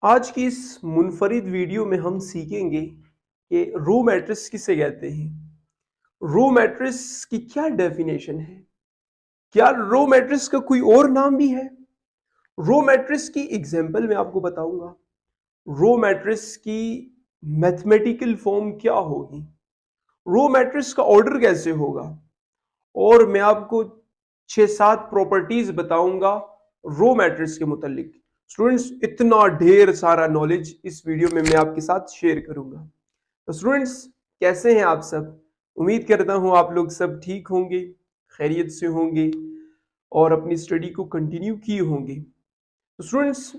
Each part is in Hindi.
आज की इस मुनफरिद वीडियो में हम सीखेंगे कि रो मैट्रिक्स किसे कहते हैं। रो मैट्रिक्स की क्या डेफिनेशन है। क्या रो मैट्रिक्स का कोई और नाम भी है। रो मैट्रिक्स की एग्जांपल मैं आपको बताऊंगा। रो मैट्रिक्स की मैथमेटिकल फॉर्म क्या होगी, रो मैट्रिक्स का ऑर्डर कैसे होगा, और मैं आपको 6-7 प्रॉपर्टीज बताऊंगा रो मैट्रिक्स के मुतालिक। स्टूडेंट्स, इतना ढेर सारा नॉलेज इस वीडियो में मैं आपके साथ शेयर करूंगा। तो स्टूडेंट्स, कैसे हैं आप सब। उम्मीद करता हूं आप लोग सब ठीक होंगे, खैरियत से होंगे और अपनी स्टडी को कंटिन्यू किए होंगे। तो स्टूडेंट्स,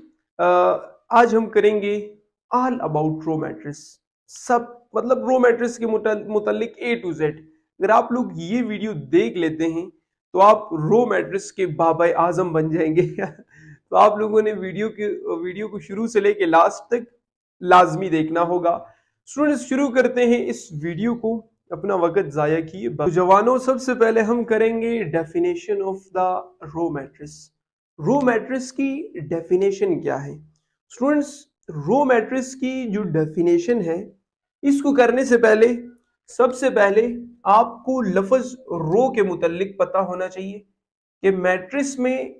आज हम करेंगे ऑल अबाउट रो मैट्रिक्स। सब मतलब रो मैट्रिक्स के मुतालिक ए टू जेड। अगर आप लोग ये वीडियो देख लेते हैं तो आप रो मैट्रिक्स के बाबा आजम बन जाएंगे। तो आप लोगों ने वीडियो को शुरू से लेके लास्ट तक लाजमी देखना होगा। स्टूडेंट्स, शुरू करते हैं इस वीडियो को, अपना वक्त जाया किए तो जवानों, सबसे पहले हम करेंगे definition of the row matrix. Row matrix की डेफिनेशन क्या है। स्टूडेंट्स, रो मैट्रिक्स की जो डेफिनेशन है, इसको करने से पहले सबसे पहले आपको लफ्ज रो के मुतालिक पता होना चाहिए कि मैट्रिक्स में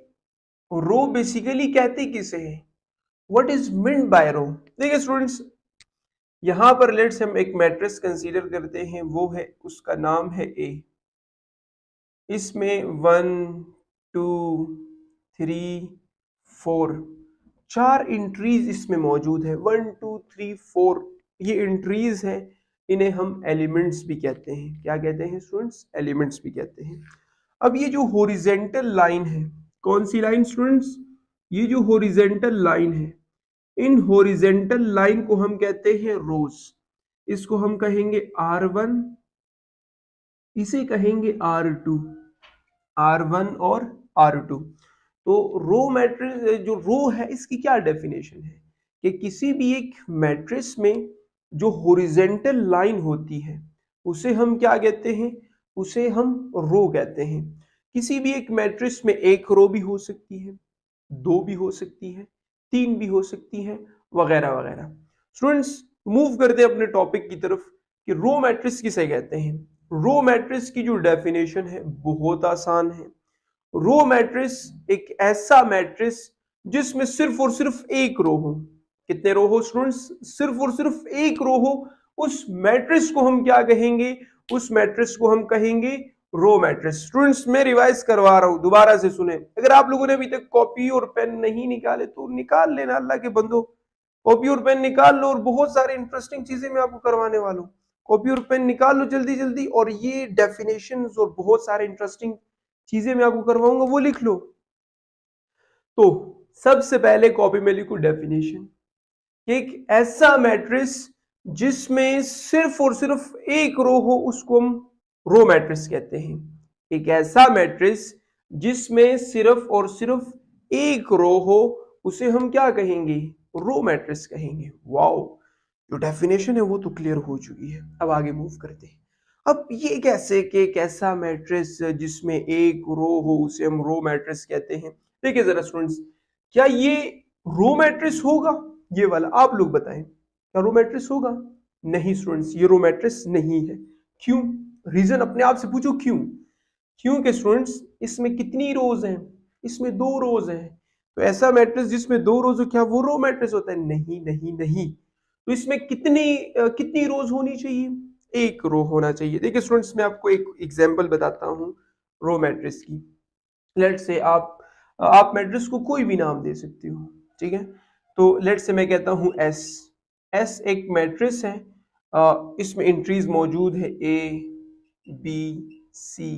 रो बेसिकली कहते किसे है। व्हाट इज मीन्ड बाय रो। देखिए स्टूडेंट्स, यहां पर लेट्स हम एक मैट्रिक्स कंसीडर करते हैं, वो है, उसका नाम है ए। इसमें 1 2 3 4 चार इंट्रीज इसमें मौजूद है। 1 2 3 4 ये इंट्रीज है, इन्हें हम एलिमेंट्स भी कहते हैं। क्या कहते हैं स्टूडेंट्स? एलिमेंट्स भी कहते हैं। अब ये जो हॉरिजेंटल लाइन है, कौन सी लाइन स्टूडेंट्स? ये जो हॉरिजेंटल लाइन है, इन हॉरिजेंटल लाइन को हम कहते हैं रोज। इसको हम कहेंगे R1, इसे कहेंगे R2, R1 और R2। तो रो मैट्रिक्स, जो रो है, इसकी क्या डेफिनेशन है कि किसी भी एक मैट्रिक्स में जो हॉरिजेंटल लाइन होती है उसे हम क्या कहते हैं? उसे हम रो कहते हैं। किसी भी एक मैट्रिक्स में एक रो भी हो सकती है, दो भी हो सकती है, तीन भी हो सकती है, वगैरह वगैरह। स्टूडेंट्स, मूव करते हैं अपने टॉपिक की तरफ कि रो मैट्रिक्स किसे कहते हैं। रो मैट्रिक्स की जो डेफिनेशन है बहुत आसान है। रो मैट्रिक्स एक ऐसा मैट्रिक्स जिसमें सिर्फ और सिर्फ एक रो हो। कितने रो हो स्टूडेंट्स? सिर्फ और सिर्फ एक रो हो। उस मैट्रिक्स को हम क्या कहेंगे? उस मैट्रिक्स को हम कहेंगे रो मैट्रिक्स। स्टूडेंट्स, मैं रिवाइज करवा रहा हूं, दोबारा से सुने। अगर आप लोगों ने अभी तक कॉपी और पेन नहीं निकाले तो निकाल लेना, अल्लाह के बंदो। कॉपी और पेन निकाल लो, और बहुत सारे इंटरेस्टिंग चीजें मैं आपको करवाने वाला हूँ। कॉपी और पेन निकाल लो जल्दी जल्दी, और ये डेफिनेशंस और बहुत सारे इंटरेस्टिंग चीजें मैं आपको करवाऊंगा, वो लिख लो। तो सबसे पहले कॉपी में लिखो डेफिनेशन। एक ऐसा मैट्रिक्स जिसमें सिर्फ और सिर्फ एक रो हो, उसको हम रो मैट्रिक्स कहते हैं। एक ऐसा मैट्रिक्स जिसमें सिर्फ और सिर्फ एक रो हो, उसे हम क्या कहेंगे? रो मैट्रिक्स कहेंगे। वाओ, जो डेफिनेशन है वो तो क्लियर हो चुकी है। अब आगे मूव करते हैं। अब ये कैसे कि एक ऐसा मैट्रिक्स जिसमें एक रो हो उसे हम रो मैट्रिक्स कहते हैं। देखिए जरा स्टूडेंट्स, क्या ये रो मैट्रिक्स होगा? ये वाला आप लोग बताएं, क्या रो मैट्रिक्स होगा? नहीं स्टूडेंट्स, ये रो मैट्रिक्स नहीं है। क्यों? रीजन अपने आप से पूछो क्यों। क्योंकि स्टूडेंट्स, इसमें कितनी रोज हैं? इसमें दो रोज हैं। तो ऐसा मैट्रिक्स जिसमें दो रोज हो, क्या वो रो मैट्रिक्स होता है? नहीं नहीं नहीं। तो इसमें कितनी रोज होनी चाहिए? एक रो होना चाहिए। देखिए स्टूडेंट्स, मैं आपको एक एग्जांपल बताता हूं रो मैट्रिक्स की। लेट से आप मैट्रिक्स को कोई भी नाम दे सकते हो, ठीक है। तो लेट से मैं कहता हूं एस। एस एक मैट्रिक्स है, इसमें एंट्रीज मौजूद है ए बी सी,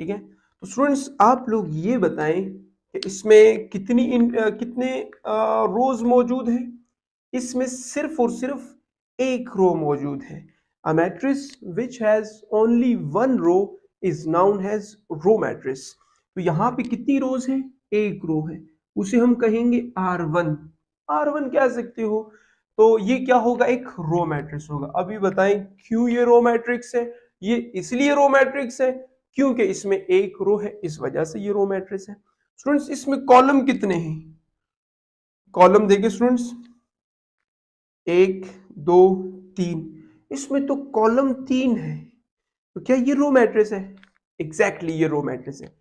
ठीक है। तो स्टूडेंट्स, आप लोग ये बताएं कि इसमें कितने रोज मौजूद है। इसमें सिर्फ और सिर्फ एक रो मौजूद है। A matrix which has only one row is known has row matrix. तो यहाँ पे कितनी रोज है? एक रो है, उसे हम कहेंगे R1। R1 कह सकते हो। तो ये क्या होगा? एक रो मैट्रिक्स होगा। अभी बताएं क्यों ये रो मैट्रिक्स है। ये इसलिए रो मैट्रिक्स है क्योंकि इसमें एक रो है, इस वजह से ये रो मैट्रिक्स है। स्टूडेंट्स, इसमें कॉलम कितने हैं? कॉलम देखिए स्टूडेंट्स, 1 2 3, इसमें तो कॉलम 3 है, तो क्या ये रो मैट्रिक्स है? एग्जैक्टली ये रो मैट्रिक्स है।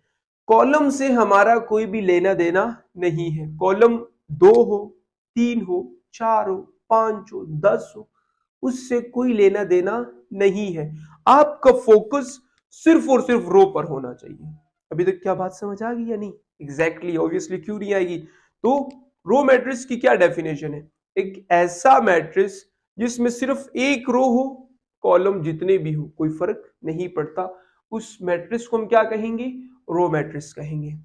कॉलम से हमारा कोई भी लेना देना नहीं है। कॉलम 2 हो, 3 हो, 4 हो, 5 हो, 10 हो, उससे कोई लेना देना नहीं है। आपका फोकस सिर्फ और सिर्फ रो पर होना चाहिए। अभी तक क्या बात समझ आ गई या नहीं? एग्जैक्टली ऑब्वियसली क्यों नहीं आएगी? तो रो मैट्रिक्स की क्या डेफिनेशन है? एक ऐसा मैट्रिक्स जिसमें सिर्फ एक रो हो, कॉलम जितने भी हो कोई फर्क नहीं पड़ता, उस मैट्रिक्स को हम क्या कहेंगे? रो मैट्रिक्स कहेंगे।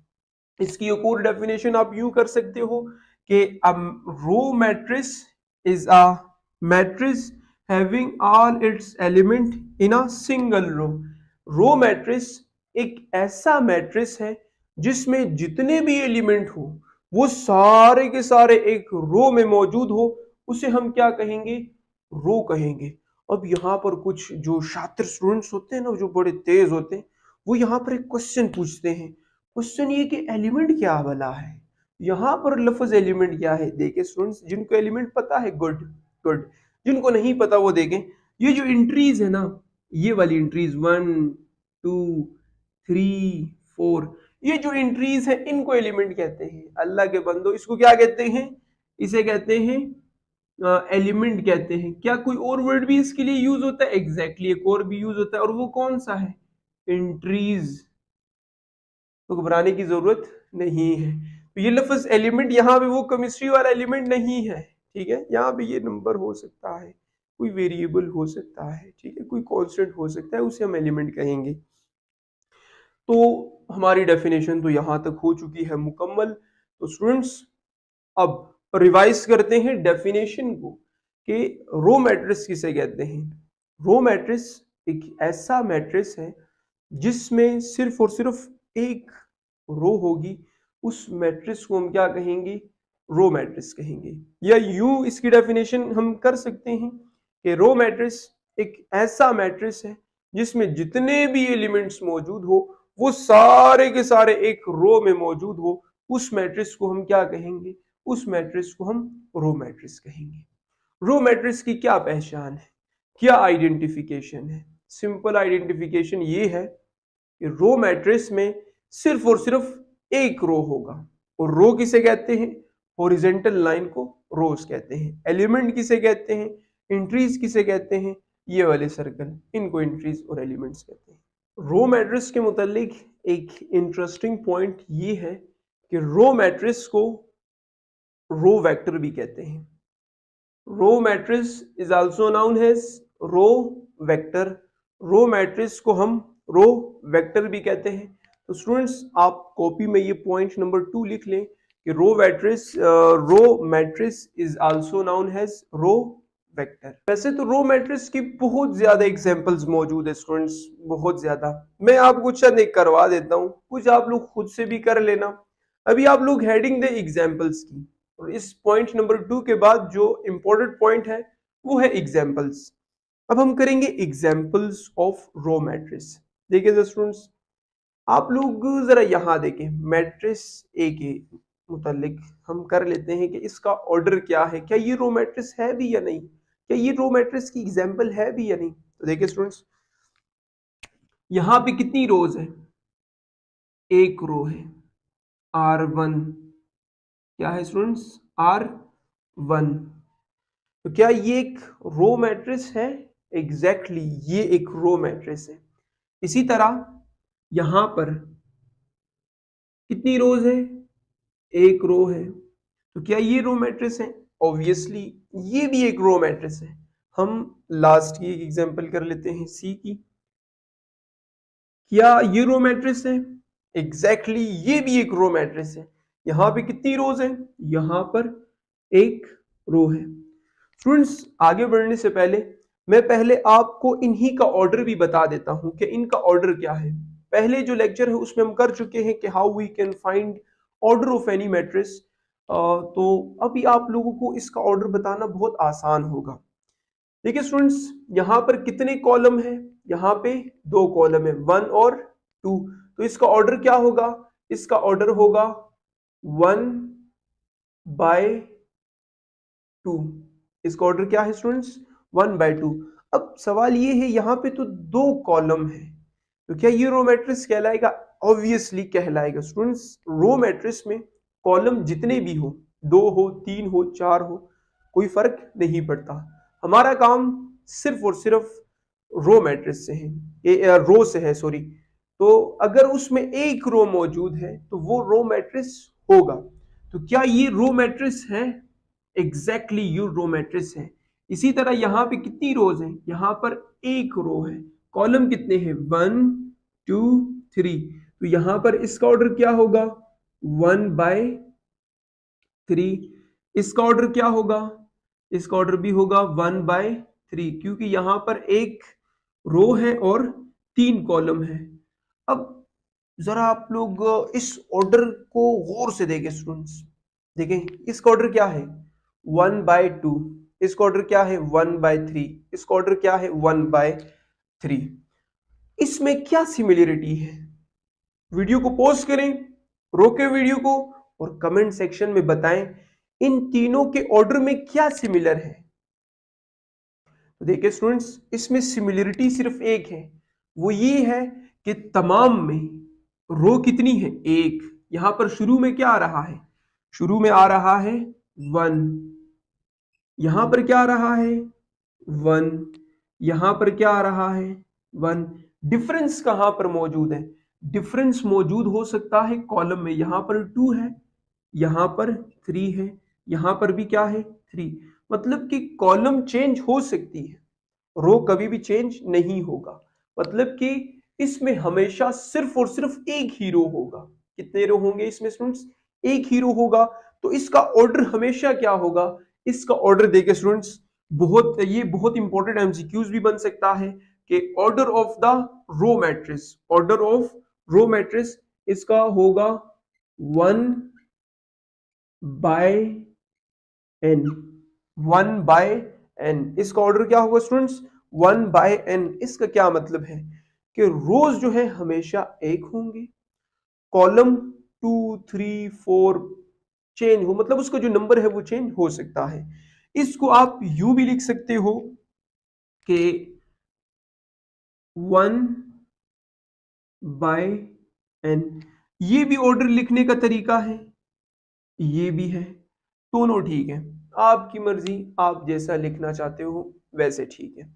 इसकी एक और डेफिनेशन आप यूं कर सकते हो कि row matrix is a matrix having all its element in a single row. Row matrix एक ऐसा मैट्रिक्स है जिसमें जितने भी एलिमेंट हो वो सारे के सारे एक रो में मौजूद हो, उसे हम क्या कहेंगे? रो कहेंगे। अब यहाँ पर कुछ जो शातिर स्टूडेंट्स होते हैं ना, जो बड़े तेज होते हैं, वो यहाँ पर एक क्वेश्चन पूछते हैं। क्वेश्चन ये कि एलिमेंट क्या भला है? यहाँ पर लफ्ज एलिमेंट क्या है? देखिए स्टूडेंट्स, जिनको एलिमेंट पता है गुड गुड, जिनको नहीं पता वो देखें। ये जो एंट्रीज है ना, ये वाली एंट्रीज 1 2 3 4, ये जो एंट्रीज है इनको एलिमेंट कहते हैं। अल्लाह के बंदो, इसको क्या कहते हैं? इसे कहते हैं एलिमेंट कहते हैं। क्या कोई और वर्ड भी इसके लिए यूज होता है? एग्जैक्टली एक और भी यूज होता है, और वो कौन सा है? एंट्रीज। तो घबराने की जरूरत नहीं है। तो ये लफ्ज एलिमेंट यहाँ पे वो केमिस्ट्री वाला एलिमेंट नहीं है, ठीक है? यहाँ पे ये नंबर हो सकता है, कोई वेरिएबल हो सकता है, ठीक है, कोई कांस्टेंट हो सकता है, उसे हम एलिमेंट कहेंगे। तो हमारी डेफिनेशन तो यहाँ तक हो चुकी है मुकम्मल। तो स्टूडेंट्स, अब रिवाइज करते हैं डेफिनेशन को कि रो मैट्रिक्स किसे कहते हैं। रो मैट्रिक्स एक ऐसा मैट्रिक्स है जिसमें सिर्फ और सिर्फ एक रो होगी, उस मैट्रिक्स को हम क्या कहेंगे? रो मैट्रिक्स कहेंगे। या यूं इसकी डेफिनेशन हम कर सकते हैं कि रो मैट्रिक्स एक ऐसा मैट्रिक्स है जिसमें जितने भी एलिमेंट्स मौजूद हो वो सारे के सारे एक रो में मौजूद हो, उस मैट्रिक्स को हम क्या कहेंगे? उस मैट्रिक्स को हम रो मैट्रिक्स कहेंगे। रो मैट्रिक्स की क्या पहचान है, क्या आइडेंटिफिकेशन है? सिंपल आइडेंटिफिकेशन ये है कि रो मैट्रिक्स में सिर्फ और सिर्फ एक रो होगा। और रो किसे कहते हैं? हॉरिजॉन्टल लाइन को रोज कहते हैं। एलिमेंट किसे कहते हैं? एंट्रीज किसे कहते हैं? ये वाले सर्कल, इनको एंट्रीज और एलिमेंट्स कहते हैं। रो मैट्रिक्स के मुतालिक एक इंटरेस्टिंग पॉइंट ये है कि रो मैट्रिक्स को रो वेक्टर भी कहते हैं। Row matrix is also known as row vector. Row matrix को हम रो वेक्टर भी कहते हैं। तो स्टूडेंट्स, आप कॉपी में ये पॉइंट नंबर 2 लिख लें कि row matrix is also known as row vector. वैसे तो रो मैट्रिक्स की बहुत ज्यादा एग्जांपल्स मौजूद है स्टूडेंट्स, बहुत ज्यादा। मैं आपको चंद एक करवा देता हूँ, कुछ आप लोग खुद से भी कर लेना। अभी आप लोग हेडिंग दे एग्जाम्पल्स की, और इस पॉइंट नंबर 2 के बाद जो इंपॉर्टेंट पॉइंट है वो है एग्जाम्पल्स। अब हम करेंगे एग्जाम्पल्स ऑफ रो मैट्रिक्स। देखिए स्टूडेंट्स, आप लोग जरा यहां देखें, मैट्रिक्स ए के मुतालिक हम कर लेते हैं कि इसका ऑर्डर क्या है, क्या ये रो मैट्रिक्स है भी या नहीं, क्या ये रो मैट्रिक्स की एग्जाम्पल है भी या नहीं। तो देखिए स्टूडेंट्स, यहां पे कितनी रोज है? एक रो है, R1। क्या है स्टूडेंट्स? R1। तो क्या ये एक रो मैट्रिक्स है? एग्जैक्टली ये एक रो मैट्रिक्स है। इसी तरह यहां पर कितनी रोज है? एक रो है। तो क्या ये रो मैट्रिक्स है? ऑब्वियसली ये भी एक रो मैट्रिक्स है। हम लास्ट की एक एग्जांपल कर लेते हैं, सी की। क्या ये रो मैट्रिक्स है? एग्जैक्टली ये भी एक रो मैट्रिक्स है। यहां पे कितनी रोज है? यहां पर एक रो है। स्टूडेंट्स, आगे बढ़ने से पहले मैं पहले आपको इन्हीं का ऑर्डर भी बता देता हूं कि इनका ऑर्डर क्या है। पहले जो लेक्चर है उसमें हम कर चुके हैं कि how we can find order of any matrix. तो अभी आप लोगों को इसका ऑर्डर बताना बहुत आसान होगा। देखिए स्टूडेंट्स, यहाँ पर कितने कॉलम है? यहाँ पे 2 कॉलम है, 1 और 2। तो इसका ऑर्डर क्या होगा? इसका ऑर्डर होगा 1/2। इसका ऑर्डर क्या है स्टूडेंट्स 1/2। अब सवाल ये है यहाँ पे तो 2 कॉलम है, तो क्या ये रो मैट्रिक्स कहलाएगा? ऑब्वियसली कहलाएगा स्टूडेंट्स। रो मैट्रिक्स में कॉलम जितने भी हो, 2 हो, 3 हो, 4 हो, कोई फर्क नहीं पड़ता। हमारा काम सिर्फ और सिर्फ रो मैट्रिक्स से है, रो से है सॉरी। तो अगर उसमें एक रो मौजूद है तो वो रो मैट्रिक्स होगा। तो क्या ये रो मैट्रिक्स है? एग्जैक्टली ये रो मैट्रिक्स है। इसी तरह यहाँ पे कितनी रोज हैं? यहाँ पर एक रो है। कॉलम कितने हैं? 1 2 3। तो यहाँ पर इसका ऑर्डर क्या होगा? 1/3। इसका ऑर्डर क्या होगा? इसका ऑर्डर भी होगा 1/3, क्योंकि यहाँ पर एक रो है और 3 कॉलम है। अब जरा आप लोग इस ऑर्डर को गौर से देखें स्टूडेंट्स। देखें इसका ऑर्डर क्या है? 1/2। इसका ऑर्डर क्या है? 1/3। इसका ऑर्डर क्या है? 1/3। इसमें क्या सिमिलरिटी है? वीडियो को पॉज करें, रोके वीडियो को और कमेंट सेक्शन में बताएं इन तीनों के ऑर्डर में क्या सिमिलर है। तो देखिए स्टूडेंट्स, इसमें सिमिलरिटी सिर्फ एक है, वो ये है कि तमाम में रो कितनी है? एक। यहां पर शुरू में क्या आ रहा है? शुरू में आ रहा है 1। यहां पर क्या आ रहा है? 1। यहां पर क्या आ रहा है? 1। डिफरेंस कहां पर मौजूद है? डिफरेंस मौजूद हो सकता है कॉलम में। यहां पर 2 है, यहां पर 3 है, यहां पर भी क्या है? 3। मतलब कि कॉलम चेंज हो सकती है, रो कभी भी चेंज नहीं होगा। मतलब कि इसमें हमेशा सिर्फ और सिर्फ एक ही रो होगा। कितने रो होंगे इसमें स्टूडेंट्स? एक ही रो होगा। तो इसका ऑर्डर हमेशा क्या होगा? इसका ऑर्डर देखिए स्टूडेंट्स, ये बहुत इंपॉर्टेंट एमसीक्यूज भी बन सकता है कि order of the row matrix, order of row matrix इसका होगा 1/n। 1/n इसका ऑर्डर क्या होगा स्टूडेंट्स? 1/n। इसका क्या मतलब है कि रोज जो है हमेशा एक होंगे, कॉलम 2 3 4 चेंज हो, मतलब उसका जो नंबर है वो चेंज हो सकता है। इसको आप यूं भी लिख सकते हो कि 1/n। ये भी ऑर्डर लिखने का तरीका है, ये भी है, दोनों ठीक है। आपकी मर्जी, आप जैसा लिखना चाहते हो वैसे ठीक है।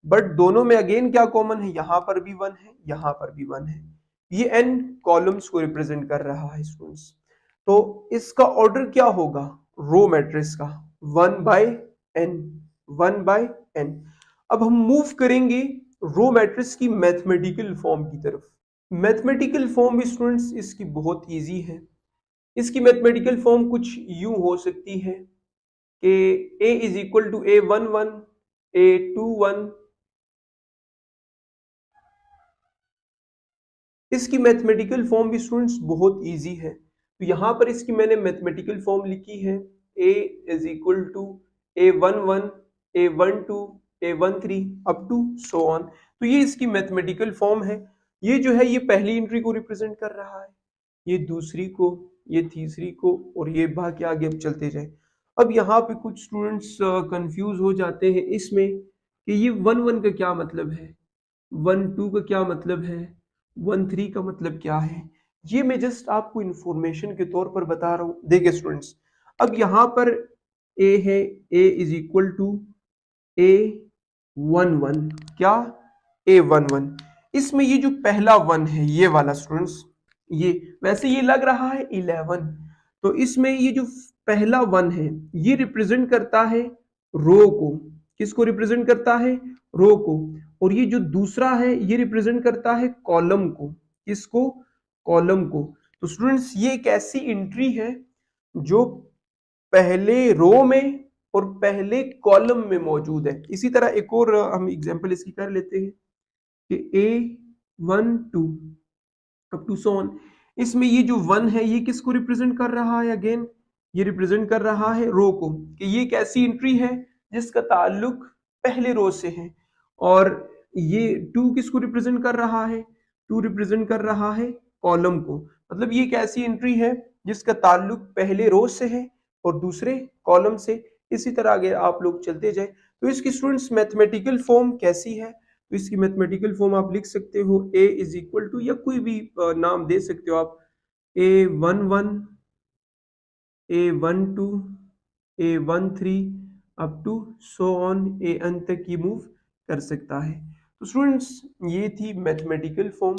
बट दोनों में अगेन क्या कॉमन है? यहां पर भी 1 है, यहां पर भी 1 है। ये n कॉलम्स को रिप्रेजेंट कर रहा है स्टूडेंट्स। तो इसका ऑर्डर क्या होगा रो मैट्रिक्स का? 1/n। 1/n। अब हम मूव करेंगे रो मैट्रिक्स की मैथमेटिकल फॉर्म की तरफ। मैथमेटिकल फॉर्म भी स्टूडेंट्स इसकी बहुत इजी है। इसकी मैथमेटिकल फॉर्म कुछ यूं हो सकती है कि a is equal to a11 a21। इसकी मैथमेटिकल फॉर्म भी स्टूडेंट्स बहुत इजी है। तो यहां पर इसकी मैंने मैथमेटिकल फॉर्म लिखी है a is equal to a11 a12 a13 up to so on. तो ये इसकी मैथमेटिकल फॉर्म है। ये जो है ये पहली एंट्री को रिप्रेजेंट कर रहा है, ये दूसरी को, ये तीसरी को, और ये बाकी आगे अब चलते जाए। अब यहाँ पे कुछ स्टूडेंट्स कंफ्यूज हो जाते हैं इसमें कि ये 1 1 का क्या मतलब है, 1 2 का क्या मतलब है, 1 3 का मतलब क्या है। ये मैं जस्ट आपको इंफॉर्मेशन के तौर पर बता रहा हूँ। देखिए स्टूडेंट्स, अब यहाँ पर a है, a is equal to a11। क्या? a11। इसमें ये जो पहला 1 है ये वाला स्टूडेंट्स, ये वैसे ये लग रहा है 11। तो इसमें ये जो पहला 1 है ये रिप्रेजेंट करता है रो को। किसको रिप्रेजेंट करता है? रो को। और ये जो दूसरा है ये रिप्रेजेंट करता है कॉलम को। किसको? कॉलम को। तो स्टूडेंट्स ये एक ऐसी एंट्री है जो पहले रो में और पहले कॉलम में मौजूद है। इसी तरह एक और हम एग्जांपल इसकी कर लेते हैं कि a12 up to so on. इसमें ये जो 1 है ये किसको रिप्रेजेंट कर रहा है? अगेन ये रिप्रेजेंट कर रहा है रो को, कि ये एक ऐसी एंट्री है जिसका ताल्लुक पहले रो से है। और ये 2 किसको रिप्रेजेंट कर रहा है? 2 रिप्रेजेंट कर रहा है कॉलम को। मतलब ये एक ऐसी एंट्री है जिसका ताल्लुक पहले रो से है और दूसरे कॉलम से। इसी तरह आगे आप लोग चलते जाए। तो इसकी स्टूडेंट्स मैथमेटिकल फॉर्म कैसी है, तो इसकी मैथमेटिकल फॉर्म आप लिख सकते हो a इज इक्वल टू, या कोई भी नाम दे सकते हो आप, a11 a12 a13 up to so on an तक ये मूव कर सकता है। तो स्टूडेंट्स ये थी मैथमेटिकल फॉर्म।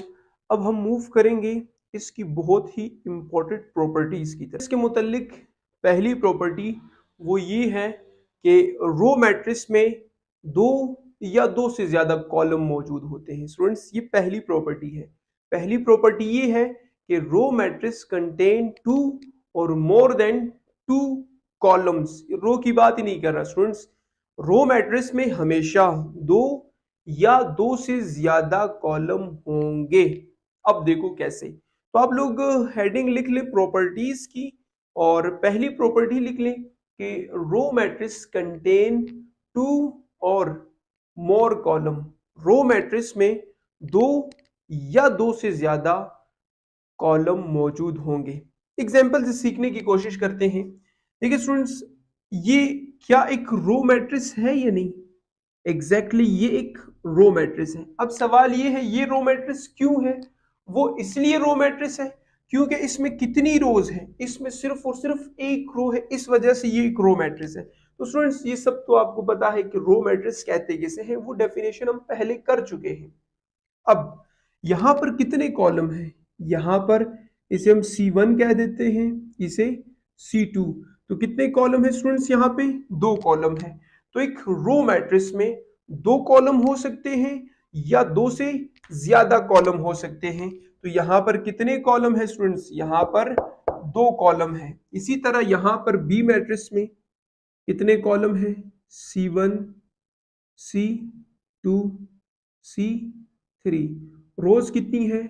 अब हम मूव करेंगे इसकी बहुत ही इंपॉर्टेंट प्रॉपर्टीज की तरफ। इसके मुतालिक पहली प्रॉपर्टी वो ये है कि रो मैट्रिक्स में दो या दो से ज्यादा कॉलम मौजूद होते हैं। स्टूडेंट्स ये पहली प्रॉपर्टी है। पहली प्रॉपर्टी ये है कि रो मैट्रिक्स कंटेन टू और मोर देन टू कॉलम्स। रो की बात ही नहीं कर रहा स्टूडेंट्स, रो मैट्रिक्स में हमेशा दो या दो से ज्यादा कॉलम होंगे। अब देखो कैसे, तो आप लोग हेडिंग लिख ले प्रॉपर्टीज की, और पहली प्रॉपर्टी लिख लें कि रो मैट्रिक्स कंटेन टू और मोर कॉलम। रो मैट्रिक्स में दो या दो से ज्यादा कॉलम मौजूद होंगे। एग्जाम्पल से सीखने की कोशिश करते हैं। देखिए स्टूडेंट्स, ये क्या एक रो मैट्रिक्स है या नहीं? एग्जैक्टली ये एक रो मैट्रिक्स है। अब सवाल ये है ये रो मैट्रिक्स क्यों है? वो इसलिए रो मैट्रिक्स है क्योंकि इसमें कितनी रोज है, इसमें सिर्फ और सिर्फ एक रो है, इस वजह से ये एक रो मैट्रिक्स है। तो स्टूडेंट्स ये सब तो आपको पता है कि रो मैट्रिक्स कहते कैसे हैं, वो डेफिनेशन हम पहले कर चुके हैं। अब यहां पर कितने कॉलम है? यहां पर इसे हम C1 कह देते हैं, इसे C2। तो कितने कॉलम है स्टूडेंट्स? यहाँ पे दो कॉलम है। तो एक रो मैट्रिक्स में दो कॉलम हो सकते हैं या दो से ज्यादा कॉलम हो सकते हैं। तो यहां पर कितने कॉलम है स्टूडेंट्स? यहां पर दो कॉलम है। इसी तरह यहां पर बी मैट्रिक्स में कितने कॉलम है? C1 C2 C3। रोज कितनी है?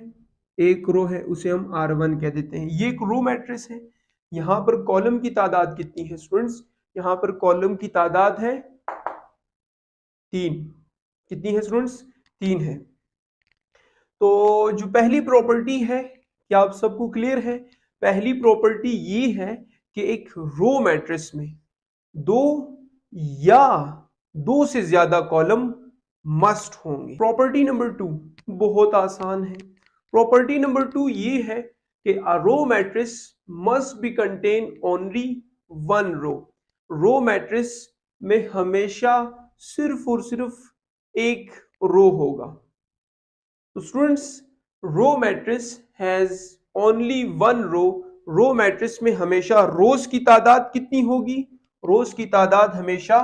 एक रो है, उसे हम R1 कह देते हैं। ये एक रो मैट्रिक्स है। यहां पर कॉलम की तादाद कितनी है स्टूडेंट्स? यहां पर कॉलम की तादाद है 3। कितनी है स्टूडेंट्स? 3 है। तो जो पहली प्रॉपर्टी है, क्या आप सबको क्लियर है? पहली प्रॉपर्टी ये है कि एक रो मैट्रिक्स में दो या दो से ज्यादा कॉलम मस्ट होंगे। प्रॉपर्टी नंबर 2 बहुत आसान है। प्रॉपर्टी नंबर 2 ये है कि a row matrix must be contain only one row. Row matrix में हमेशा सिर्फ और सिर्फ एक रो होगा। तो students row matrix has only one row. Row matrix में हमेशा रोज की तादाद कितनी होगी? रोज की तादाद हमेशा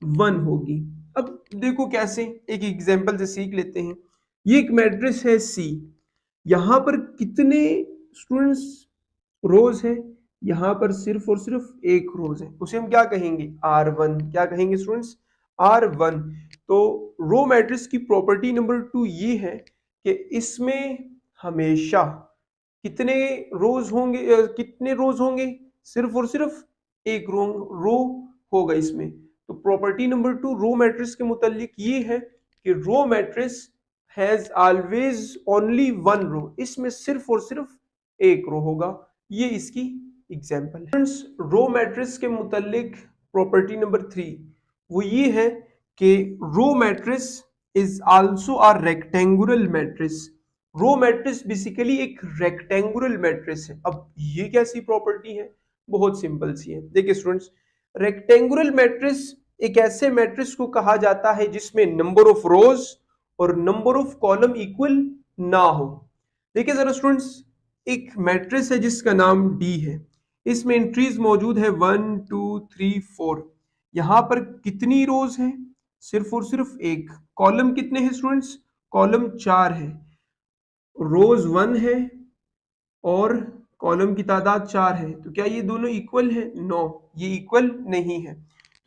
1 होगी। अब देखो कैसे, एक एग्जांपल से सीख लेते हैं। ये एक मैट्रिक्स है C। यहां पर कितने स्टूडेंट्स रोज है? यहां पर सिर्फ और सिर्फ एक रोज है, उसे हम क्या कहेंगे? R1। क्या कहेंगे स्टूडेंट्स? R1। तो रो मैट्रिक्स की प्रॉपर्टी नंबर 2 ये है कि इसमें हमेशा कितने रोज होंगे? कितने रोज होंगे? सिर्फ और सिर्फ एक रो होगा इसमें। तो प्रॉपर्टी नंबर 2 रो मैट्रिक्स के मुतालिक ये है कि row matrix has always only one row. इसमें सिर्फ और सिर्फ एक रो होगा। ये इसकी एग्जांपल है। रो मैट्रिक्स के मुतालिक प्रॉपर्टी नंबर 3 वो ये है कि row matrix is also a rectangular matrix. Row matrix basically एक रेक्टेंगुलर मैट्रिक्स है। अब ये कैसी प्रॉपर्टी है? बहुत सिंपल सी है। देखिए स्टूडेंट्स, रेक्टेंगुलर मैट्रिक्स एक ऐसे मैट्रिक्स को कहा जाता है जिसमें नंबर ऑफ रोज और नंबर ऑफ कॉलम इक्वल ना हो। देखिए जरा स्टूडेंट्स, एक मैट्रिक्स है जिसका नाम D है। इसमें एंट्रीज मौजूद है 1 2 3 4। यहां पर कितनी रोज है? सिर्फ और सिर्फ एक। कॉलम कितने हैं स्टूडेंट्स? कॉलम 4 है। रोज 1 है और कॉलम की तादाद 4 है। तो क्या ये दोनों इक्वल है? नो, ये इक्वल नहीं है।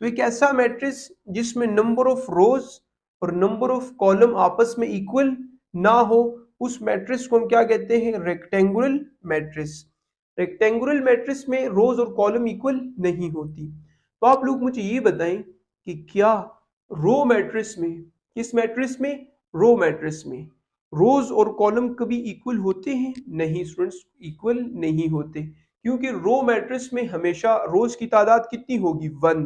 तो एक ऐसा मैट्रिक्स जिसमें नंबर ऑफ रोज और नंबर ऑफ कॉलम आपस में इक्वल ना हो, उस मैट्रिक्स को हम क्या कहते हैं? Rectangular matrix. रेक्टेंगुलर मैट्रिक्स में रोज और कॉलम इक्वल नहीं होती। तो आप लोग मुझे ये बताएं कि क्या रो मैट्रिक्स में, किस मैट्रिक्स में? रो मैट्रिक्स में रोज और कॉलम कभी इक्वल होते हैं? नहीं स्टूडेंट्स, इक्वल नहीं होते, क्योंकि रो मैट्रिक्स में हमेशा रोज की तादाद कितनी होगी? 1।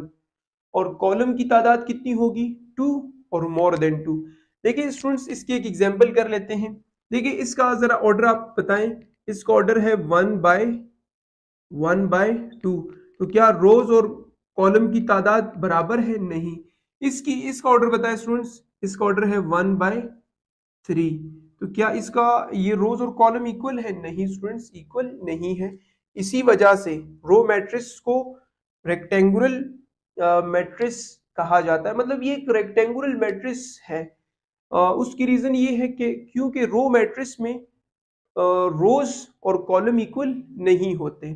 और कॉलम की तादाद कितनी होगी 2 और मोर देन 2। देखिए स्टूडेंट्स इसकी एक एग्जांपल कर लेते हैं। देखिए इसका जरा ऑर्डर आप बताएं। इसका ऑर्डर है 1/2। तो क्या रोज और कॉलम की तादाद बराबर है? नहीं। इसका ऑर्डर बताएं स्टूडेंट्स। इसका ऑर्डर है 1/3। तो क्या इसका ये रोज और कॉलम इक्वल है? नहीं स्टूडेंट्स, इक्वल नहीं है। इसी वजह से रो मैट्रिक्स को रेक्टेंगुलर मैट्रिक्स कहा जाता है। मतलब ये एक रेक्टेंगुलर मैट्रिक्स है। उसकी रीजन ये है कि क्योंकि रो मैट्रिक्स में रोज और कॉलम इक्वल नहीं होते।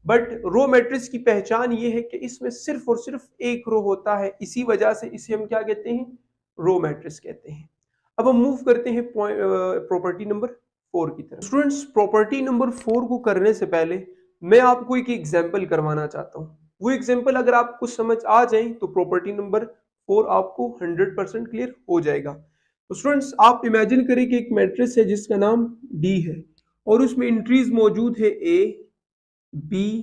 बट रो मैट्रिक्स की पहचान ये है कि इसमें सिर्फ और सिर्फ एक रो होता है। इसी वजह से इसे हम क्या कहते हैं? रो मैट्रिक्स कहते हैं। अब हम मूव करते हैं प्रॉपर्टी नंबर 4 की तरफ। स्टूडेंट्स प्रॉपर्टी नंबर 4 को करने से पहले मैं आपको एक एग्जांपल करवाना चाहता हूँ। वो एग्जांपल अगर आपको समझ आ जाए तो प्रॉपर्टी नंबर 4 आपको 100% क्लियर हो जाएगा। तो स्टूडेंट्स आप इमेजिन करें कि एक मैट्रिक्स है जिसका नाम D है और उसमें एंट्रीज मौजूद है A, B,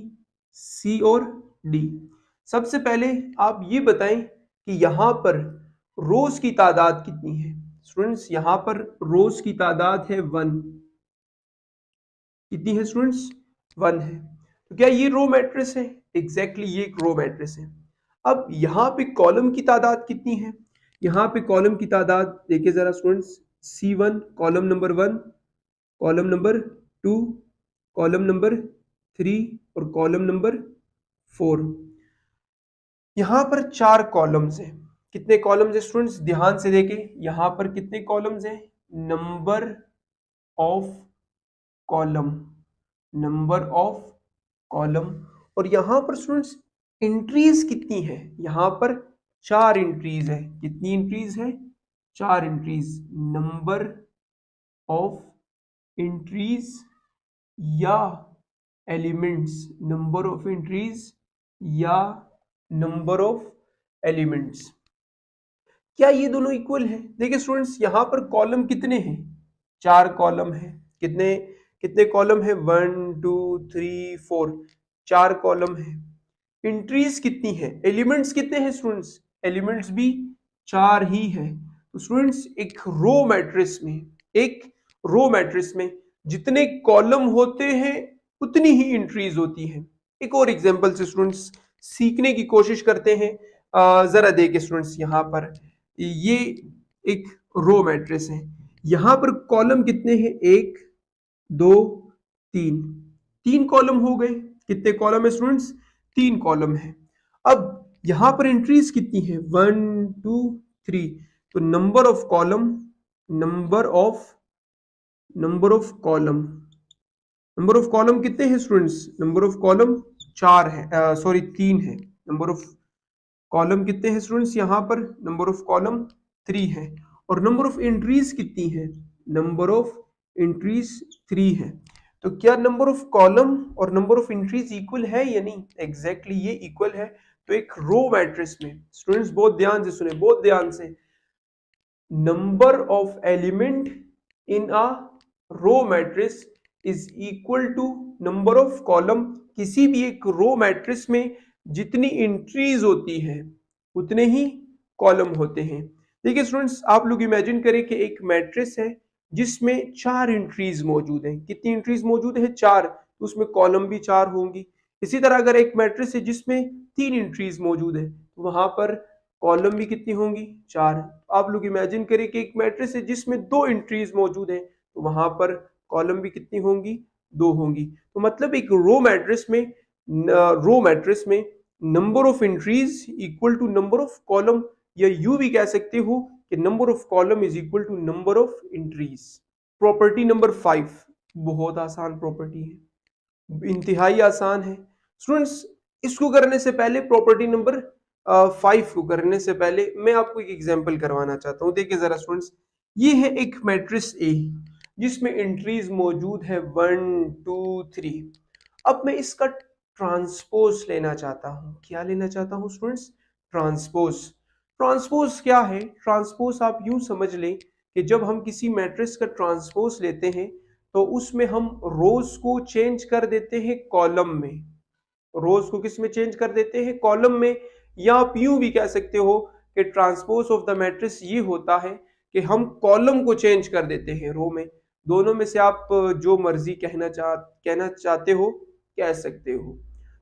C और D। सबसे पहले आप ये बताएं कि यहाँ पर रोज की तादाद कितनी है? स्टूडेंट्स यहाँ पर रोज की तादाद है 1। कितनी है स्टूडेंट्स? 1 है। तो क्या ये रो मैट्रिक्स है? एग्जैक्टली ये एक रो मैट्रिक्स है। अब यहाँ पे कॉलम की तादाद कितनी है? यहाँ पे कॉलम की तादाद देखिए जरा students. C1 column number 1, column number 2, column number 3 और कॉलम नंबर 4। यहाँ पर 4 कॉलम्स हैं। कितने कॉलम्स हैं स्टूडेंट्स? ध्यान से देखें यहाँ पर कितने कॉलम्स हैं? Number of column, number of column. और यहाँ पर स्टूडेंट्स एंट्रीज कितनी है? यहाँ पर 4 एंट्रीज है। कितनी एंट्रीज है? 4 एंट्रीज। नंबर ऑफ एंट्रीज या एलिमेंट्स, नंबर ऑफ एंट्रीज या नंबर ऑफ एलिमेंट्स। क्या ये दोनों इक्वल है? देखिए स्टूडेंट्स यहाँ पर कॉलम कितने हैं? 4 कॉलम है। कितने कितने कॉलम है? 1 2 3 4, 4 कॉलम है। एंट्रीज कितनी है? एलिमेंट्स कितने हैं स्टूडेंट्स? एलिमेंट्स भी 4 ही है। तो स्टूडेंट्स एक रो मैट्रिक्स में जितने कॉलम होते हैं उतनी ही एंट्रीज होती है। एक और एग्जांपल से स्टूडेंट्स सीखने की कोशिश करते हैं। जरा देखिए स्टूडेंट्स यहाँ पर ये एक रो मैट्रिक्स है। यहाँ पर कॉलम कितने हैं? 1 2 3, 3 कॉलम हो गए। कितने कॉलम है स्टूडेंट्स? 3 कॉलम है। अब यहाँ पर एंट्रीज कितनी है? 1 2 3। तो number of column, number of column कितने हैं स्टूडेंट्स? नंबर ऑफ कॉलम 4 है, सॉरी 3 है। नंबर ऑफ कॉलम कितने हैं स्टूडेंट्स? यहाँ पर नंबर ऑफ कॉलम 3 है। और नंबर ऑफ एंट्रीज कितनी है? नंबर ऑफ एंट्रीज 3 है। तो क्या नंबर ऑफ कॉलम और नंबर ऑफ एंट्रीज इक्वल है या नहीं? एग्जैक्टली ये इक्वल है। तो एक रो मैट्रिक्स में स्टूडेंट्स बहुत ध्यान से सुने, बहुत ध्यान से, number of element in a row matrix is equal to number of column. किसी भी एक रो मैट्रिक्स में जितनी एंट्रीज होती है उतने ही कॉलम होते हैं। देखिए स्टूडेंट्स आप लोग इमेजिन करें कि एक मैट्रिक्स है जिसमें 4 एंट्रीज मौजूद हैं। कितनी एंट्रीज मौजूद है? 4। तो उसमें कॉलम भी 4 होंगी। इसी तरह अगर एक मैट्रिक्स है जिसमें 3 एंट्रीज मौजूद है तो वहां पर कॉलम भी कितनी होंगी? 4। आप लोग इमेजिन करें कि एक मैट्रिक्स है जिसमें 2 एंट्रीज मौजूद है तो वहां पर कॉलम भी कितनी होंगी? 2 होंगी। तो मतलब एक रो मैट्रिक्स में number of entries equal to number of column, या यू भी कह सकते हो कि number of column is equal to number of entries. Property number 5 बहुत आसान प्रॉपर्टी है, इंतहाई आसान है स्टूडेंट्स। इसको करने से पहले प्रॉपर्टी नंबर 5 को करने से पहले मैं आपको एक एग्जांपल करवाना चाहता हूं। देखिए जरा स्टूडेंट्स ये है एक मैट्रिक्स ए जिसमें एंट्रीज मौजूद है 1 2 3। अब मैं इसका ट्रांसपोज लेना चाहता हूं। क्या लेना चाहता हूं स्टूडेंट्स? ट्रांसपोज। ट्रांसपोज क्या है? ट्रांसपोज आप यूं समझ लें कि जब हम किसी मैट्रिक्स का ट्रांसपोज लेते हैं तो उसमें हम रोज को चेंज कर देते हैं कॉलम में। रोज को किस में चेंज कर देते हैं? कॉलम में। या आप यूं भी कह सकते हो कि ट्रांसपोज ऑफ द मैट्रिक्स ये होता है कि हम कॉलम को चेंज कर देते हैं रो में। दोनों में से आप जो मर्जी कहना चाहते हो कह सकते हो।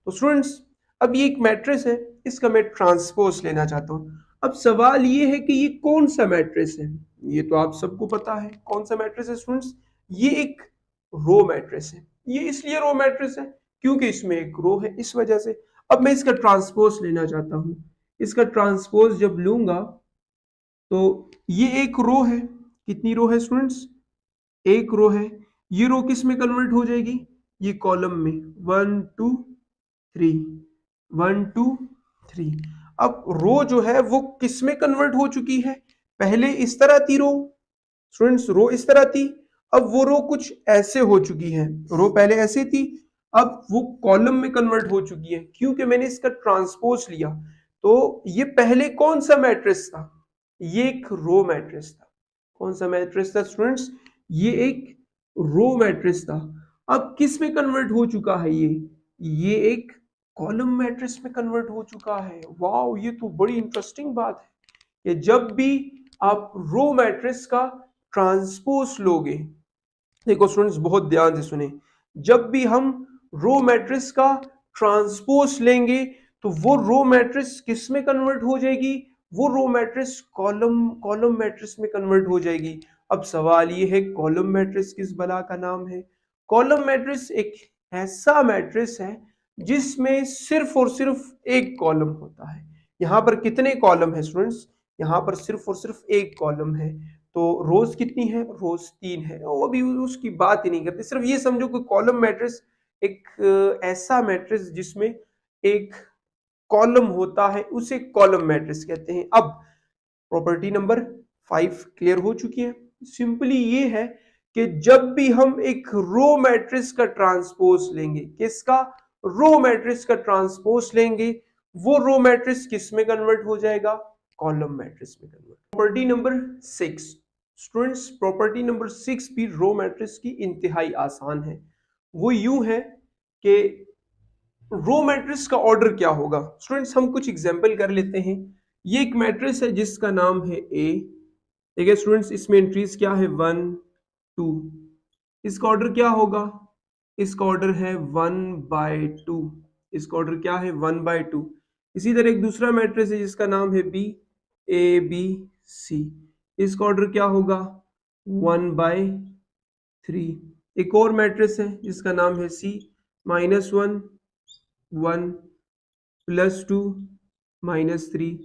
तो स्टूडेंट्स अब ये एक मैट्रिक्स है, इसका मैं ट्रांसपोज लेना चाहता हूँ। अब सवाल ये है कि ये कौन सा मैट्रिक्स है। ये तो आप सबको पता है कौन सा मैट्रिक्स है स्टूडेंट्स, ये एक रो मैट्रिक्स है। ये इसलिए रो मैट्रिक्स है क्योंकि इसमें एक रो है, इस वजह से। अब मैं इसका ट्रांसपोज लेना चाहता हूं। इसका ट्रांसपोज जब लूंगा तो ये एक रो है। कितनी रो है स्टूडेंट्स, एक रो है। ये रो किस में कन्वर्ट हो जाएगी, ये कॉलम में 1 2 3 1 2 3। अब रो जो है वो किस में कन्वर्ट हो चुकी है, पहले इस तरह थी रो स्टूडेंट्स, रो इस तरह थी, अब वो रो कुछ ऐसे हो चुकी है। रो पहले ऐसे थी, अब वो कॉलम में कन्वर्ट हो चुकी है क्योंकि मैंने इसका ट्रांसपोज लिया। तो ये पहले कौन सा मैट्रिक्स था, ये एक रो मैट्रिक्स था। कौन सा मैट्रिक्स था स्टूडेंट्स, ये एक रो मैट्रिक्स था। अब किस में कन्वर्ट हो चुका है, ये एक कॉलम मैट्रिक्स में कन्वर्ट हो चुका है। वाओ, ये तो बड़ी इंटरेस्टिंग बात है। ये जब भी आप रो मैट्रिक्स का ट्रांसपोज लोगे, देखो स्टूडेंट्स बहुत ध्यान से सुने, जब भी हम रो मैट्रिक्स का ट्रांसपोज लेंगे तो वो रो मैट्रिक्स किस में कन्वर्ट हो जाएगी, वो रो मैट्रिक्स कॉलम मैट्रिक्स में कन्वर्ट हो जाएगी। अब सवाल ये है कॉलम मैट्रिक्स किस बला का नाम है। कॉलम मैट्रिक्स एक ऐसा मैट्रिक्स है जिसमें सिर्फ और सिर्फ एक कॉलम होता है। यहाँ पर कितने कॉलम है स्टूडेंट्स, यहाँ पर सिर्फ और सिर्फ एक कॉलम है। तो रोज कितनी है, रोज 3 है। वो अभी उसकी बात ही नहीं करते, सिर्फ ये समझो कि कॉलम मैट्रिक्स एक ऐसा मैट्रिक्स जिसमें एक कॉलम होता है उसे कॉलम मैट्रिक्स कहते हैं। अब प्रॉपर्टी नंबर 5 क्लियर हो चुकी है। सिंपली ये है कि जब भी हम एक रो मैट्रिक्स का ट्रांसपोज लेंगे, किसका, रो मैट्रिक्स का ट्रांसपोज लेंगे, वो रो मैट्रिक्स किस में कन्वर्ट हो जाएगा, कॉलम मैट्रिक्स में convert. Property number 6 students, property number 6 भी रो मैट्रिक्स की इंतहाई आसान है। वो यूं है कि रो मैट्रिक्स का ऑर्डर क्या होगा। स्टूडेंट्स हम कुछ एग्जांपल कर लेते हैं। ये एक मैट्रिक्स है जिसका नाम है ए, ठीक है स्टूडेंट्स, इसमें एंट्रीज क्या है 1 2। इसका ऑर्डर क्या होगा, इसका ऑर्डर है 1/2। इसका ऑर्डर क्या है 1/2। इसी तरह एक दूसरा मैट्रिक्स है जिसका नाम है बी, ए बी सी। इसका ऑर्डर क्या होगा 1/3। एक और मैट्रिक्स है जिसका नाम है सी, -1 1 +2 -3।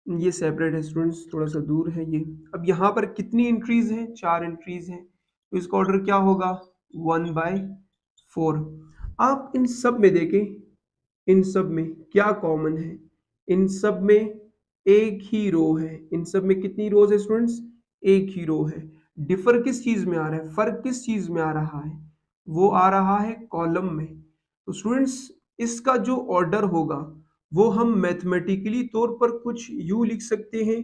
ये सेपरेट है स्टूडेंट्स, थोड़ा सा दूर है ये। अब यहाँ पर कितनी एंट्रीज हैं, 4 एंट्रीज हैं। तो इसका ऑर्डर क्या होगा 1/4। आप इन सब में देखें, इन सब में क्या कॉमन है, इन सब में एक ही रो है। इन सब में कितनी रोज है स्टूडेंट्स, एक ही रो है। डिफर किस चीज में आ रहा है, फर्क किस चीज में आ रहा है, वो आ रहा है कॉलम में। तो स्टूडेंट्स इसका जो ऑर्डर होगा वो हम मैथमेटिकली तौर पर कुछ यूं लिख सकते हैं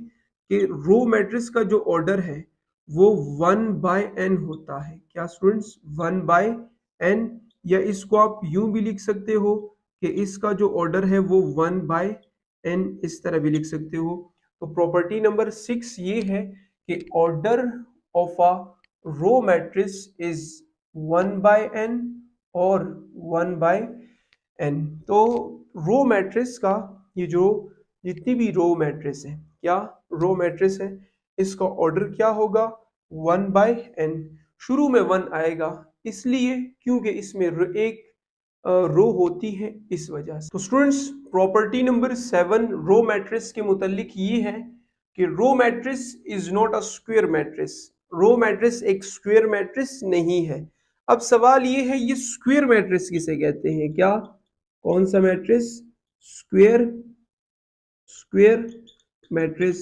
कि रो मैट्रिक्स का जो ऑर्डर है वो 1/n होता है। क्या स्टूडेंट्स, 1/n। या इसको आप यूं भी लिख सकते हो कि इसका जो ऑर्डर है वो 1/n, इस तरह भी लिख सकते हो। तो प्रॉपर्टी नंबर 6 ये है कि order of a row matrix is 1/n और 1/n। तो रो मैट्रिक्स का ये जो जितनी भी रो मैट्रिक्स है, क्या रो मैट्रिक्स है, इसका ऑर्डर क्या होगा 1/n। शुरू में 1 आएगा इसलिए क्योंकि इसमें एक रो होती है, इस वजह से। तो students property number 7 row matrix के मुतालिक ये है कि row matrix is not a square matrix. Row matrix एक स्क्वायर मैट्रिक्स नहीं है। अब सवाल ये है ये स्क्वायर मैट्रिक्स किसे कहते हैं, क्या कौन सा matrix, square matrix.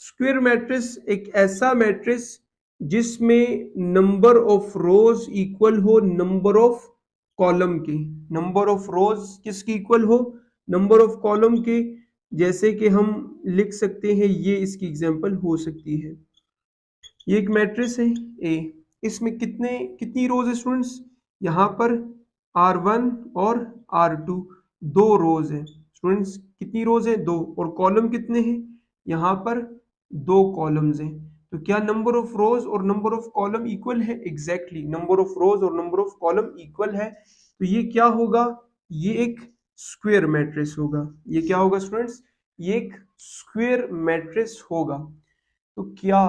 Square matrix एक ऐसा मैट्रिक्स जिसमें नंबर ऑफ रोज इक्वल हो नंबर ऑफ कॉलम के। नंबर ऑफ रोज किसकी इक्वल हो, नंबर ऑफ कॉलम के। जैसे कि हम लिख सकते हैं, ये इसकी एग्जांपल हो सकती है। ये एक मैट्रिक्स है ए, इसमें कितनी रोज है स्टूडेंट्स, यहाँ पर R1 और R2 दो रोज है। स्टूडेंट्स कितनी रोज है? 2। और कॉलम कितने हैं? यहाँ पर 2 कॉलम्स हैं। तो क्या नंबर ऑफ रोज और नंबर ऑफ कॉलम इक्वल है? एग्जैक्टली, नंबर ऑफ रोज और नंबर ऑफ कॉलम इक्वल है। तो ये क्या होगा? ये एक स्क्वायर मैट्रिक्स होगा। ये क्या होगा स्टूडेंट्स? ये एक स्क्वायर मैट्रिक्स होगा। तो क्या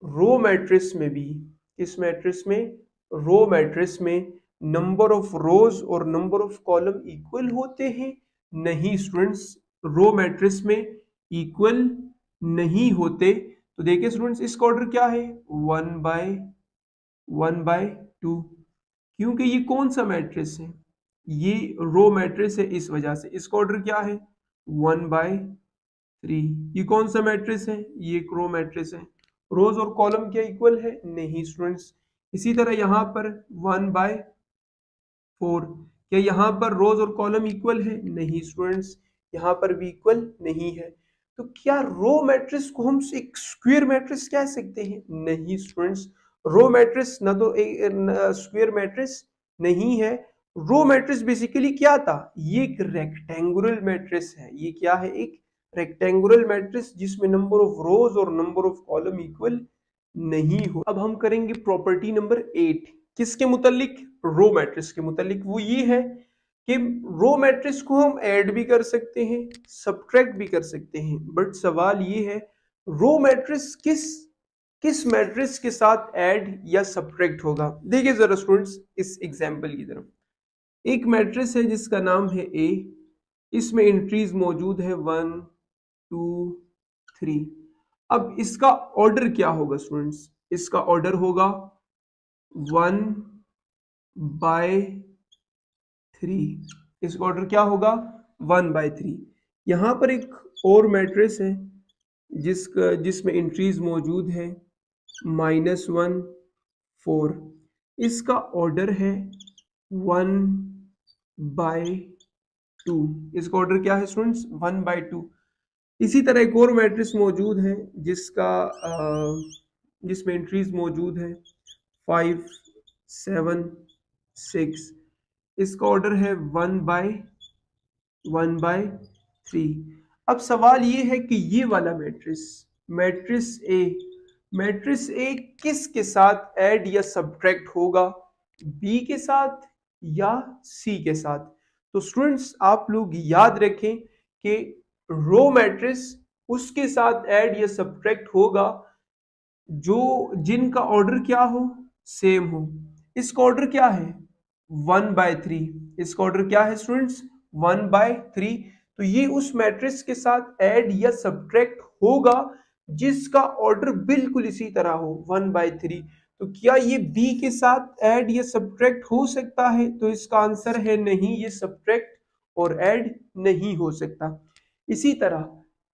रो मैट्रिक्स में भी, इस मैट्रिक्स में, रो मैट्रिक्स में नंबर ऑफ रोज और नंबर ऑफ कॉलम इक्वल होते हैं? नहीं स्टूडेंट्स, रो मैट्रिक्स में इक्वल नहीं होते। तो देखिए स्टूडेंट्स, इसका ऑर्डर क्या है? 1/2। क्योंकि ये कौन सा मैट्रिक्स है? ये रो मैट्रिक्स है, इस वजह से इसका ऑर्डर क्या है? 1/3। ये कौन सा मैट्रिक्स है? ये एक रो मैट्रिक्स है। रोज और कॉलम क्या इक्वल है? नहीं स्टूडेंट्स। इसी तरह यहाँ पर 1/4, क्या यहाँ पर रोज और कॉलम इक्वल है? नहीं स्टूडेंट्स, यहाँ पर भी इक्वल नहीं है। तो क्या रो मैट्रिक्स को हम एक स्क्वायर मैट्रिक्स कह सकते हैं? नहीं स्टूडेंट्स, रो मैट्रिक्स ना तो स्क्वायर मैट्रिक्स नहीं है। रो मैट्रिक्स बेसिकली क्या था? ये एक रेक्टेंगुलर मैट्रिक्स है। ये क्या है? एक रेक्टेंगुलर मैट्रिक्स जिसमें नंबर ऑफ रोज और नंबर ऑफ कॉलम इक्वल नहीं हो। अब हम करेंगे प्रॉपर्टी नंबर 8। किसके मुतालिक? रो मैट्रिक्स के मुतालिक। वो ये है कि रो मैट्रिक्स को हम ऐड भी कर सकते हैं, सब्ट्रैक्ट भी कर सकते हैं। बट सवाल ये है, रो मैट्रिक्स किस किस मैट्रिक्स के साथ ऐड या सब्ट्रैक्ट होगा? देखिए जरा स्टूडेंट्स इस एग्जांपल की तरफ। एक मैट्रिक्स है जिसका नाम है ए। इसमें एंट्रीज मौजूद है 1 2 3। अब इसका ऑर्डर क्या होगा स्टूडेंट्स? इसका ऑर्डर होगा 1/3। इसका ऑर्डर क्या होगा? 1/3। यहां पर एक और मैट्रिक्स है जिसमें एंट्रीज मौजूद है -1 4। इसका ऑर्डर है 1/2। इसका ऑर्डर क्या है स्टूडेंट्स? 1/2। इसी तरह एक और मैट्रिक्स मौजूद है जिसमें एंट्रीज मौजूद है 5 7 6। इसका ऑर्डर है 1/3। अब सवाल ये है कि ये वाला मैट्रिक्स ए किस के साथ ऐड या सब्ट्रैक्ट होगा? बी के साथ या सी के साथ? तो स्टूडेंट्स आप लोग याद रखें कि रो मैट्रिक्स उसके साथ ऐड या सब्ट्रैक्ट होगा जिनका ऑर्डर क्या हो? सेम हो। इसका ऑर्डर क्या है? 1/3। इसका ऑर्डर क्या है स्टूडेंट्स? 1/3। तो ये उस मैट्रिक्स के साथ ऐड या सब्ट्रैक्ट होगा जिसका ऑर्डर बिल्कुल इसी तरह हो, 1/3। तो क्या ये बी के साथ ऐड या सब्ट्रैक्ट हो सकता है? तो इसका आंसर है नहीं, ये सब्ट्रैक्ट और ऐड नहीं हो सकता। इसी तरह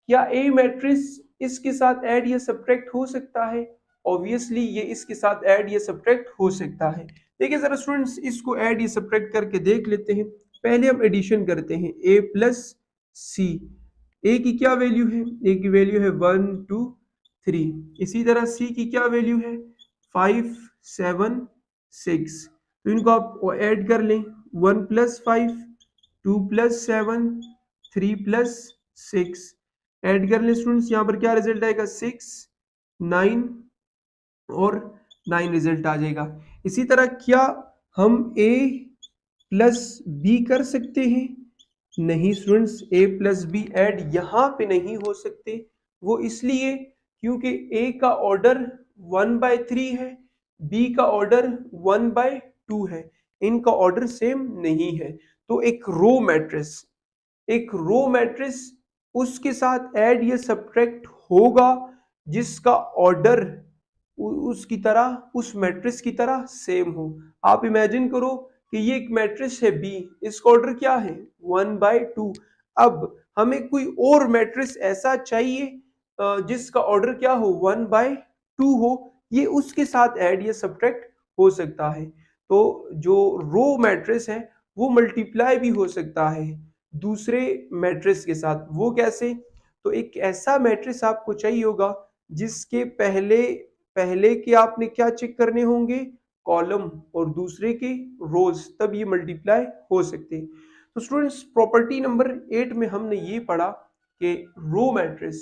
क्या ए मैट्रिक्स इसके साथ ऐड या सब्ट्रैक्ट हो सकता है? ऑब्वियसली ये इसके साथ ऐड या सब्ट्रैक्ट हो सकता है। देखिए जरा स्टूडेंट्स, इसको ऐड या सब्ट्रैक्ट करके देख लेते हैं। पहले हम एडिशन करते हैं, a प्लस सी। ए की क्या वैल्यू है? ए की वैल्यू है 1 2 3। इसी तरह सी की क्या वैल्यू है? 5 7 6। तो इनको आप ऐड कर लें, 1 + 5 2 + 7 3 + 6। ऐड कर लें स्टूडेंट्स, यहाँ पर क्या रिजल्ट आएगा? 6 9 और 9 रिजल्ट आ जाएगा। इसी तरह क्या हम a प्लस बी कर सकते हैं? नहीं students, a plus b add यहाँ पे नहीं हो सकते। वो इसलिए क्योंकि a का ऑर्डर 1/3 है, b का ऑर्डर 1/2 है। इनका ऑर्डर सेम नहीं है। तो एक रो मैट्रिक्स उसके साथ ऐड या सब्ट्रैक्ट होगा जिसका ऑर्डर उसकी तरह, उस मैट्रिक्स की तरह सेम हो। आप इमेजिन करो कि ये एक मैट्रिक्स है बी, इसका ऑर्डर क्या है? 1/2। अब हमें कोई और मैट्रिक्स ऐसा चाहिए जिसका ऑर्डर क्या हो? 1/2 हो। ये उसके साथ ऐड या सब्ट्रैक्ट हो सकता है। तो जो रो मैट्रिक्स है वो मल्टीप्लाई भी हो सकता है दूसरे मैट्रिक्स के साथ। वो कैसे? तो एक ऐसा मैट्रिक्स आपको चाहिए होगा जिसके पहले पहले के आपने क्या चेक करने होंगे? कॉलम, और दूसरे के रोज, तब ये मल्टीप्लाई हो सकते हैं। तो स्टूडेंट्स प्रॉपर्टी नंबर 8 में हमने ये पढ़ा कि रो मैट्रिक्स,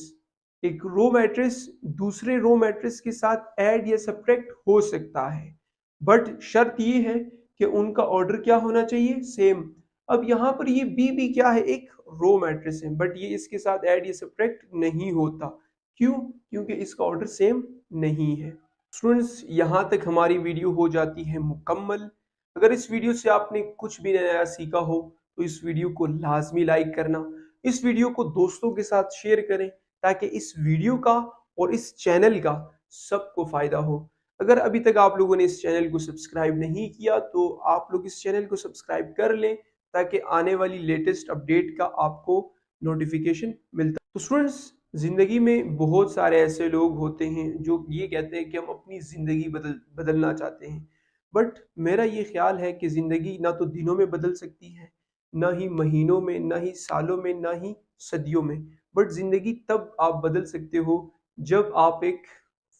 एक रो मैट्रिक्स दूसरे रो मैट्रिक्स के साथ ऐड या सब्ट्रैक्ट हो सकता है, बट शर्त ये है कि उनका ऑर्डर क्या होना चाहिए, सेम। अब यहाँ पर ये बी भी क्या है, एक रो मैट्रिक्स है, बट ये इसके साथ ऐड या सब्ट्रैक्ट नहीं होता। क्यों? क्योंकि इसका ऑर्डर सेम नहीं है। स्टूडेंट्स यहाँ तक हमारी वीडियो हो जाती है मुकम्मल। अगर इस वीडियो से आपने कुछ भी नया सीखा हो तो इस वीडियो को लाजमी लाइक करना, इस वीडियो को दोस्तों के साथ शेयर करें ताकि इस वीडियो का और इस चैनल का सबको फायदा हो। अगर अभी तक आप लोगों ने इस चैनल को सब्सक्राइब नहीं किया तो आप लोग इस चैनल को सब्सक्राइब कर लें ताकि आने वाली लेटेस्ट अपडेट का आपको नोटिफिकेशन मिलता। तो स्टूडेंट्स, जिंदगी में बहुत सारे ऐसे लोग होते हैं जो ये कहते हैं कि हम अपनी जिंदगी बदलना चाहते हैं, बट मेरा ये ख्याल है कि जिंदगी ना तो दिनों में बदल सकती है, ना ही महीनों में, ना ही सालों में, ना ही सदियों में, बट जिंदगी तब आप बदल सकते हो जब आप एक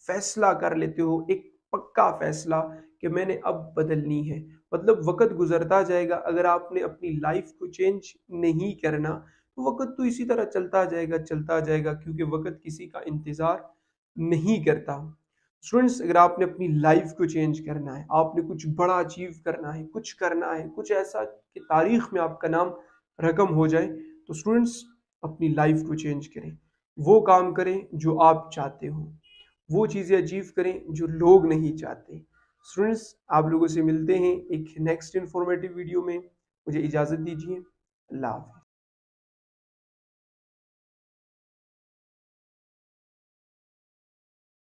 फैसला कर लेते हो, एक पक्का फैसला कि मैंने अब बदलनी है। मतलब वक्त गुजरता जाएगा, अगर आपने अपनी लाइफ को चेंज नहीं करना तो वक्त तो इसी तरह चलता जाएगा, क्योंकि वक्त किसी का इंतजार नहीं करता। स्टूडेंट्स, अगर आपने अपनी लाइफ को चेंज करना है, आपने कुछ बड़ा अचीव करना है, कुछ करना है, कुछ ऐसा कि तारीख में आपका नाम रकम हो जाए, तो स्टूडेंट्स अपनी लाइफ को चेंज करें, वो काम करें जो आप चाहते हो, वो चीज़ें अचीव करें जो लोग नहीं चाहते। स्टूडेंट्स, आप लोगों से मिलते हैं एक नेक्स्ट इन्फॉर्मेटिव वीडियो में। मुझे इजाज़त दीजिए। अल्लाह हाफ़िज़।